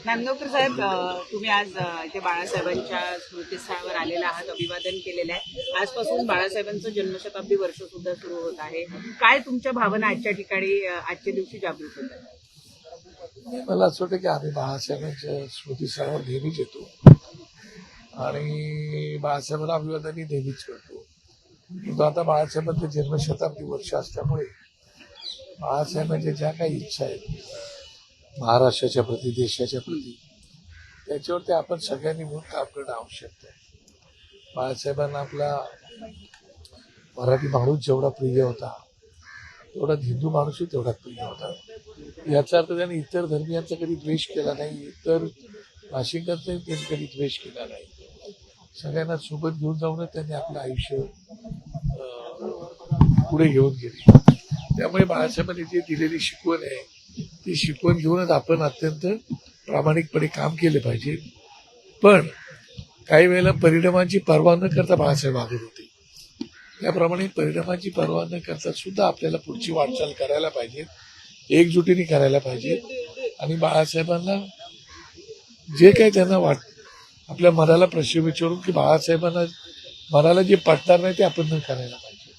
नांदगावकर साहेब, तुम्ही आज इथे बाळासाहेबांच्या स्मृतीस्थळावर आलेला आहात, अभिवादन केलेलं आहे. आजपासून बाळासाहेबांचं जन्मशताब्दी वर्ष सुद्धा सुरू होत आहे. काय तुमच्या भावना आजच्या ठिकाणी आजच्या दिवशी जागृत होत आहेत? मला असं वाटतं की आम्ही बाळासाहेबांच्या स्मृतीस्थळावर नेहमीच येतो आणि बाळासाहेबांना अभिवादन नेहमीच करतो. परंतु आता बाळासाहेबांचं जन्मशताब्दी वर्ष असल्यामुळे बाळासाहेबांच्या ज्या काही इच्छा आहेत महाराष्ट्राच्या प्रती, देशाच्या प्रती, त्याच्यावरती आपण सगळ्यांनी मिळून काम करणं आवश्यक आहे. बाळासाहेबांना आपला मराठी माणूस जेवढा प्रिय होता तेवढा हिंदू माणूसही तेवढा प्रिय होता. याचा अर्थ त्याने इतर धर्मियांचा कधी द्वेष केला नाही, इतर भाषिकांचाही त्यांनी कधी द्वेष केला नाही. सगळ्यांना सोबत घेऊन जाऊनच त्यांनी आपलं आयुष्य पुढे घेऊन गेले. त्यामुळे बाळासाहेबांनी जी दिलेली शिकवण आहे ती शिकवण घेऊनच आपण अत्यंत प्रामाणिकपणे काम केले पाहिजे. पण काही वेळेला परिणामांची पर्वा न करता बाळासाहेब वागत होते. त्याप्रमाणे परिणामांची पर्वा न करता सुद्धा आपल्याला पुढची वाटचाल करायला पाहिजे, एकजुटीने करायला पाहिजे. आणि बाळासाहेबांना जे काही त्यांना आपल्या मनाला प्रश्न विचारून की बाळासाहेबांना मनाला जे पटणार नाही ते आपण न करायला पाहिजे.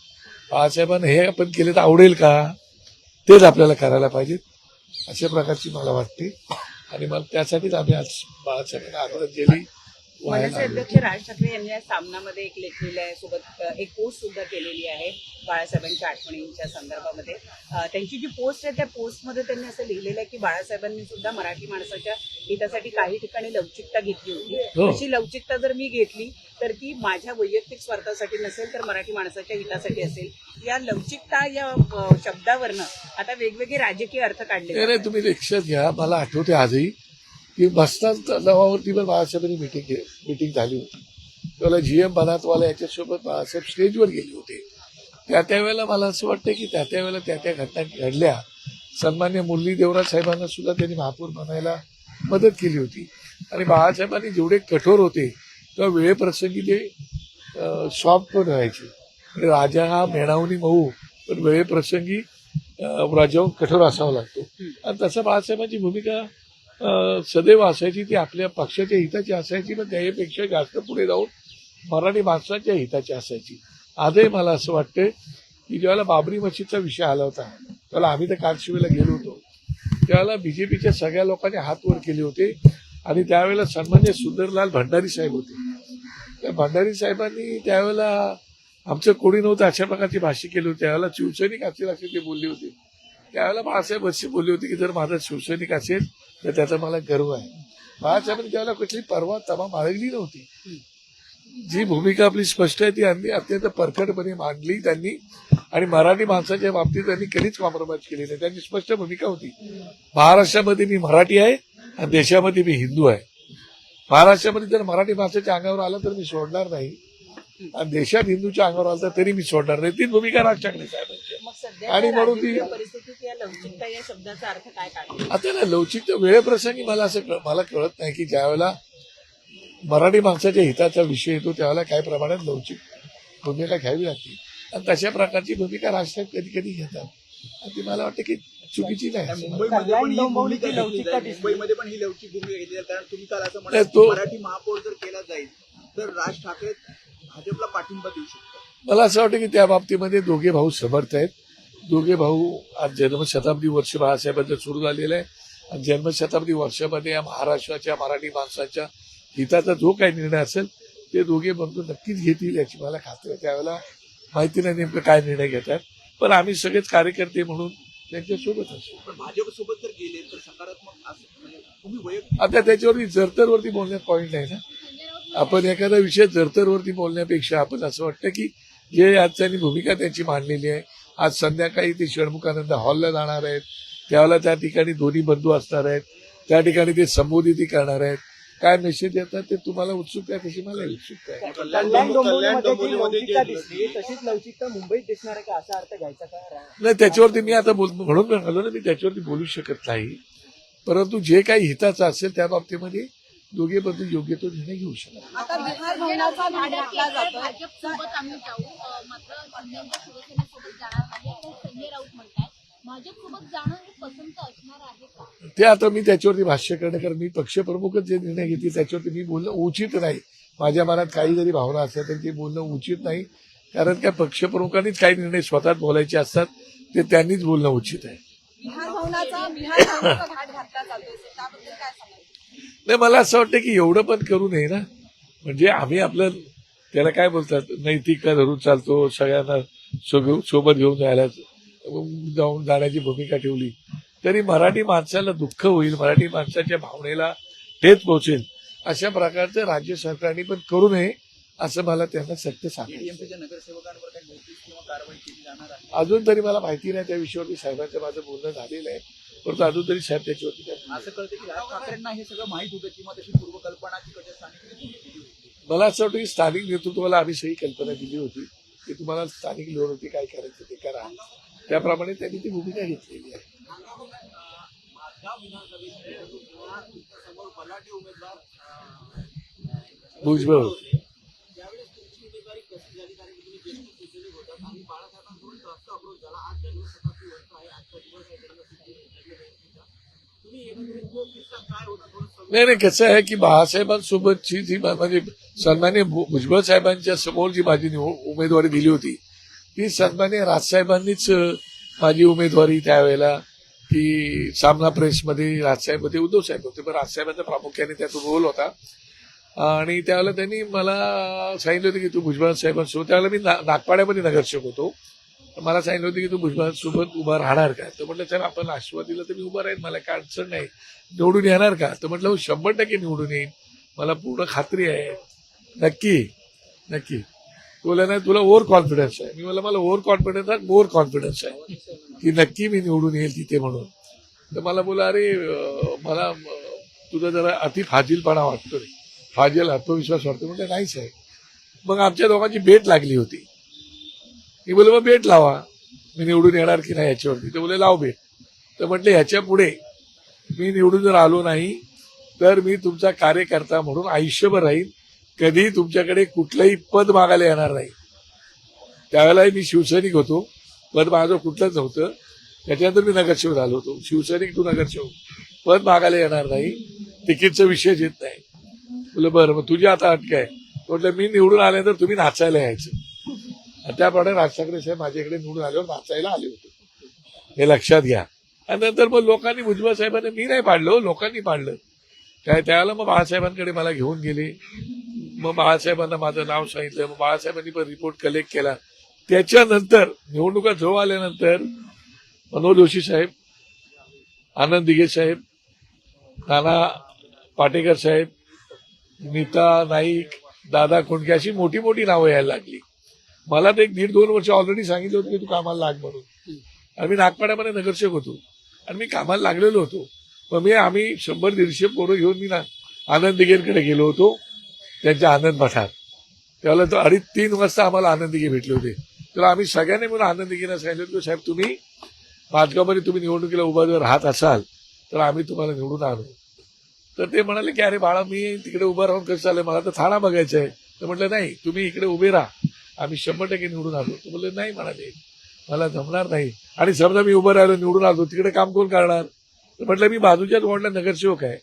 बाळासाहेबांना हे आपण केले तर आवडेल का, तेच आपल्याला करायला पाहिजे, अशा प्रकारची मला वाटते. आणि मला त्यासाठीच आम्ही आज बाळासाहेबांना आदरांजली मनसे अध्यक्ष राज ठाकरे यांनी या सामनामध्ये एक लेखलेलं आहे, सोबत एक पोस्ट सुद्धा केलेली आहे बाळासाहेबांच्या आठवणींच्या संदर्भामध्ये. त्यांची जी पोस्ट आहे त्या पोस्टमध्ये त्यांनी असं लिहिलेलं आहे की बाळासाहेबांनी सुद्धा मराठी माणसाच्या हितासाठी काही ठिकाणी लवचिकता घेतली होती. अशी लवचिकता जर मी घेतली तर ती माझ्या वैयक्तिक स्वार्थासाठी नसेल तर मराठी माणसाच्या हितासाठी असेल. या लवचिकता या शब्दावरनं आता वेगवेगळे राजकीय अर्थ काढले. नाही, तुम्ही लक्षात घ्या, मला आठवते आजही की बसताच तलावावरती पण बाळासाहेबांनी मीटिंग झाली होती. त्यावेळेला GM बनातवाला याच्यासोबत बाळासाहेब स्टेजवर गेले होते. त्यावेळेला मला असं वाटतं की त्यावेळेला त्या घटना घडल्या. सन्मान्य मुरली देवराज साहेबांना सुद्धा त्यांनी महापौर बनायला मदत केली होती. आणि बाळासाहेबांनी जेवढे कठोर होते तेव्हा वेळेप्रसंगी ते सॉफ्ट पण राहायचे. आणि राजा हा मेणावनी मऊ, पण वेळेप्रसंगी राजाहून कठोर असावा लागतो. आणि तसं बाळासाहेबांची भूमिका सदैव असायची, ती आपल्या पक्षाच्या हिताची असायची, पण त्यापेक्षा जास्त पुढे जाऊन मराठी माणसाच्या हिताची असायची. आजही मला असं वाटतं की ज्यावेळेला बाबरी मशीदचा विषय आला होता त्यावेळेला आम्ही तर कारशिवेला गेलो होतो, त्यावेळेला BJPच्या सगळ्या लोकांनी हात वर केले होते. आणि त्यावेळेला सन्मान्य सुंदरलाल भंडारी साहेब होते. त्या भंडारी साहेबांनी त्यावेळेला आमचं कोणी नव्हतं अशा प्रकारची भाष्य केली होती. त्यावेळेला शिवसैनिक असेल असे ते बोलले होते. त्यावेळेला बाळासाहेब असे बोलले होते की जर माझा शिवसैनिक असेल तर त्याचा मला गर्व आहे. बाळासाहेबांनी त्यावेळेला कुठली परवा तमा बाळगली नव्हती. जी भूमिका आपली स्पष्ट आहे ती अत्यंत परखडपणे मांडली त्यांनी. आणि मराठी माणसाच्या बाबतीत त्यांनी कधीच कॉम्प्रोमाइज केली नाही. त्यांची स्पष्ट भूमिका होती, महाराष्ट्रामध्ये मी मराठी आहे आणि देशामध्ये मी हिंदू आहे. महाराष्ट्रामध्ये जर मराठी माणसाच्या अंगावर आलं तर मी सोडणार नाही, आणि देशात हिंदूच्या अंगावर आलं तर तरी मी सोडणार नाही. तीच भूमिका राज ठाकरे साहेबांची. आणि म्हणून ती परिस्थितीत या लवचिकता या शब्दाचा अर्थ काय काढला? आता ना लवचिकता वेळेप्रसंगी मला कळत नाही की ज्यावेळेला मराठी माणसाच्या हिताचा विषय येतो त्यावेळेला काही प्रमाणात लवचिक भूमिका घ्यावी लागते. आणि तशा प्रकारची भूमिका राजसाहेब कधी कधी घेतात, आणि ती मला वाटतं की चुकीची नाही. मुंबईमध्ये पण ही लवचिक भूमिका घेतली, कारण तुम्ही काल असं म्हणाल मराठी महापौर जर केला जाईल तर राज ठाकरे भाजपला पाठिंबा देऊ शकतात. मला असं वाटतं की त्या बाबतीमध्ये दोघे भाऊ समर्थ आहेत. दोघे भाऊ आज जन्मशताब्दी वर्ष बाळासाहेबांचं सुरू झालेलं आहे. आणि जन्मशताब्दी वर्षामध्ये या महाराष्ट्राच्या मराठी माणसाच्या हिताचा जो काही निर्णय असेल ते दोघे बंधू नक्कीच घेतील याची मला खात्री आहे. त्यावेळेला माहिती नाही नेमकं काय निर्णय घेतात, पण आम्ही सगळेच कार्यकर्ते म्हणून त्यांच्यासोबत असू. पण भाजपसोबत जर गेले तर सकारात्मक तुम्ही वैयक्तिक आता त्याच्यावरती जरतरवरती बोलण्यात पॉईंट नाही ना. आपण एखादा विषय जरतरवरती बोलण्यापेक्षा आपण असं वाटतं की जे आज त्यांनी भूमिका त्यांची मांडलेली आहे. आज संध्याकाळी ते षण्मुखानंद हॉलला जाणार आहेत, त्यावेळेला त्या ठिकाणी दोन्ही बंधू असणार आहेत, त्या ठिकाणी ते संबोधित करणार आहेत. काय मेसेज देतात ते तुम्हाला उत्सुकता आहे, तशी मला उत्सुकता आहे. तशीच लवचिकता मुंबईत दिसणार आहे का, असा अर्थ घ्यायचा का? नाही, त्याच्यावरती मी आता म्हणून म्हणालो ना, मी त्याच्यावरती बोलू शकत नाही. परंतु जे काही हिताचं असेल त्या बाबतीमध्ये दोघे बंधू योग्य तो निर्णय घेऊ शकतात. आता बिहार भवनाचा भाग घेतला जातो, भाजपसोबत आम्ही जाऊ, मात्र शिवसेनेसोबत जाणार नाही असं संजय राऊत म्हणतात. भाजपसोबत जाणं हे पसंत असणार आहे का? ते आता मी त्याच्यावरती भाष्य करणे, कारण मी पक्षप्रमुखच जे निर्णय घेतले त्याच्यावरती मी बोलणं उचित नाही. माझ्या मनात काही जरी भावना असल्या तरी ते बोलणं उचित नाही, कारण त्या पक्षप्रमुखांनीच काही निर्णय स्वतः बोलायचे असतात, ते त्यांनीच बोलणं उचित आहे. बिहार भवनाचा घाट घातला जातोय, त्याबद्दल काय सांगाल? नाही, मला असं वाटतं की एवढं पण करू नये ना. म्हणजे आम्ही आपलं त्याला काय बोलतात, नैतिकता धरून चालतो, सगळ्यांना सोबत घेऊन जाण्याची भूमिका ठेवली तरी मराठी माणसाला दुःख होईल, मराठी माणसाच्या भावनेला ठेच पोहोचेल, अशा प्रकारचं राज्य सरकारने पण करू नये असं मला त्यांना सत्य सांगायचं. टीएमसीच्या नगरसेवकांवर काही नोटीस किंवा कारवाई केली जाणार आहे? अजून तरी मला माहिती नाही त्या विषयावरती. साहेबांचं माझं बोलणं झालेलं आहे, परंतु अजून तरी साहेब त्याच्यावरती काय असं कळतं की राज ठाकरेंना हे सगळं माहित होतं किंवा तशी पूर्वकल्पना तिकडच्या स्थानिक नेतृत्वाने केली होती? मला असं वाटतं की स्थानिक नेतृत्वाला आम्ही सही कल्पना दिली होती की तुम्हाला स्थानिक लेवलवरती काय करायचं ते करा, त्याप्रमाणे त्यांनी ती भूमिका घेतलेली आहे. भुजबळ नाही, कसं आहे की बाळासाहेबांसोबतची जी म्हणजे सन्मान्य भुजबळ साहेबांच्या समोर जी माझी उमेदवारी दिली होती ती सन्मान्य राजसाहेबांनीच माझी उमेदवारी त्यावेळेला ती सामना प्रेसमध्ये राजसाहेब होते, उद्धव साहेब होते, पण राजसाहेबांचा प्रामुख्याने त्यात रोल होता. आणि त्यावेळेला त्यांनी मला सांगितलं होतं की तू भुजबळ साहेबांसोबत, त्यावेळेला मी नागपाड्यामध्ये नगरसेवक होतो, मला सांगितलं होतं की तू भुजबळांसोबत उभा राहणार का. तर म्हटलं साहेब आपण आशीर्वाद दिला तर मी उभा राहील, मला काय अडचण नाही. निवडून येणार का. तर म्हटलं 100% निवडून येईन, मला पूर्ण खात्री आहे. नक्की नक्की. बोला नाही तुला ओव्हर कॉन्फिडन्स आहे. मी मला ओव्हर कॉन्फिडन्स आहे, मोर कॉन्फिडन्स आहे की नक्की मी निवडून येईल तिथे म्हणून. तर मला बोला अरे मला तुझा जरा अति फाजीलपणा वाटतो रे, फाजील आत्मविश्वास वाटतो. म्हणजे नाहीच आहे. मग आमच्या दोघांची भेट लागली होती. मी बोले मग भेट लावा, मी निवडून येणार की नाही याच्यावरती. ते बोले लाव भेट. तर म्हटलं ह्याच्या पुढे मी निवडून जर आलो नाही तर मी तुमचा कार्यकर्ता म्हणून आयुष्यभर राहीन, कधी तुमच्याकडे कुठलंही पद मागायला येणार नाही. त्यावेळेला मी शिवसैनिक होतो, पद माझं कुठलंच नव्हतं. त्याच्यानंतर मी नगरसेवक झालो होतो. शिवसैनिक टू नगरसेवक, पद मागायला येणार नाही, तिकीटचा विषयच येत नाही. बोले बरं मग तुझी आता अटक आहे. म्हटलं मी निवडून आल्यानंतर तुम्ही नाचायला यायचं. त्याप्रमाणे राज ठाकरे साहेब माझ्याकडे निवडून आल्यावर नाचायला आले होते, हे लक्षात घ्या. आणि नंतर मग लोकांनी भुजबळ साहेबांना, मी नाही पाडलं, लोकांनी पाडलं. त्यावेळेला मग बाळासाहेबांकडे मला घेऊन गेले. मग बाळासाहेबांना माझं नाव सांगितलं. मग बाळासाहेबांनी पण रिपोर्ट कलेक्ट केला. त्याच्यानंतर निवडणुका जवळ आल्यानंतर मनोहर जोशी साहेब, आनंद दिघे साहेब, नाना पाटेकर साहेब, नीता नाईक, दादा कोंडके अशी मोठी मोठी नावं यायला लागली. मला तर 1.5-2 वर्ष ऑलरेडी सांगितलं होतं की तू कामाला लाग म्हणून. आणि मी नागपाड्यामध्ये नगरसेवक होतो आणि मी कामाला लागलेलो होतो. मग आम्ही 100-150 पोरं घेऊन मी आनंद दिघेंकडे गेलो होतो, त्यांच्या आनंद मठात. त्यावेळेला तो 2:30-3 वाजता आम्हाला आनंद दिघे भेटले होते. तर आम्ही सगळ्यांनी म्हणून आनंद दिघेंना सांगितलं की साहेब तुम्ही पाचगावमध्ये तुम्ही निवडणुकीला उभा जर राहत असाल तर आम्ही तुम्हाला निवडून आणू. तर ते म्हणाले की अरे बाळा मी तिकडे उभं राहून कसं चालेल, मला तर ठाणा बघायचं आहे. तर म्हटलं नाही तुम्ही इकडे उभे राहा, आम्ही 100% निवडून आलो. तर बोलले नाही म्हणाले मला जमणार नाही. आणि समजा मी उभं राहिलो निवडून आलो तिकडे काम कोण करणार. तर म्हटलं मी बाजूच्याच वॉर्डला नगरसेवक आहे,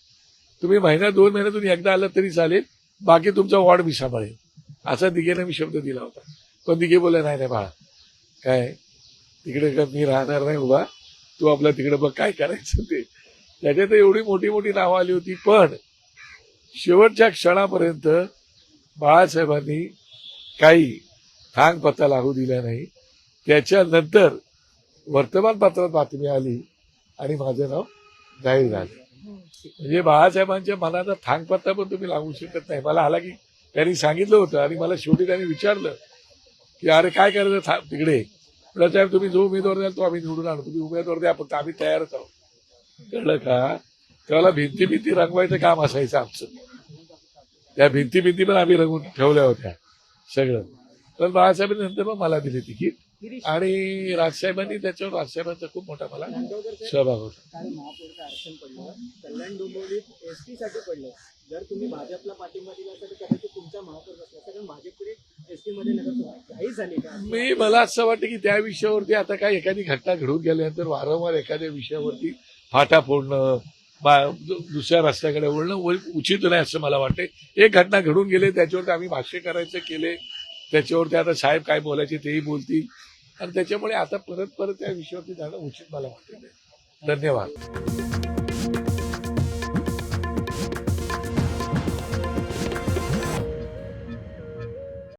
तुम्ही 1-2 महिन्यातून एकदा आलं तरी चालेल, बाकी तुमचा वॉर्ड मी सांभाळेल, असा दिघेने मी शब्द दिला होता. पण दिघे बोलले नाही नाही बाळा काय तिकडे मी राहणार नाही उभा, तू आपल्या तिकडे बघ काय करायचं ते. त्याच्यात एवढी मोठी मोठी नावं आली होती. पण शेवटच्या क्षणापर्यंत बाळासाहेबांनी काही थांग पत्ता लागू दिला नाही. त्याच्यानंतर वर्तमानपत्रात बातमी आली आणि माझं नाव जाहीर झालं. म्हणजे बाळासाहेबांच्या मनाचा थांग पत्ता पण तुम्ही लागू शकत नाही. मला आला की त्यांनी सांगितलं होतं आणि मला शेवटी त्यांनी विचारलं की अरे काय करायचं तिकडे. म्हटलं साहेब तुम्ही जो उमेदवार द्याल तो आम्ही निवडून आणू, तुम्ही उमेदवार द्या फक्त आम्ही तयारच आहोत. कळलं का. त्याला भिंती रंगवायचं काम असायचं आमचं. त्या भिंती पण आम्ही रंगवून ठेवल्या होत्या सगळं. पण बाळासाहेबांनी नंतर मग मला दिली तिकीट आणि राजसाहेबांनी त्याच्यावर राजसाहेबांचा खूप मोठा मला सहभाग होता. काल महापौरचं आरक्षण पडलं, कल्याण डोंबिवलीत एसटी साठी पडलं. जर तुम्ही भाजपला पाठिंबा दिला तर कदाचित तुमचा महापौर असला, कारण भाजपकडे एसटी मध्ये नगर घाई झाली का? मला असं वाटतं की त्या विषयावरती आता काय एखादी घटना घडून गेल्यानंतर वारंवार एखाद्या विषयावरती फाटा फोडणं दुसऱ्या रस्त्याकडे वळणं उचित नाही असं मला वाटतं. एक घटना घडून गेले त्याच्यावरती आम्ही भाष्य करायचं केले, त्याच्यावरती आता साहेब काय बोलायचे तेही बोलतील आणि त्याच्यामुळे आता परत त्या विषयावरती जाणं उचित मला वाटत नाही. धन्यवाद.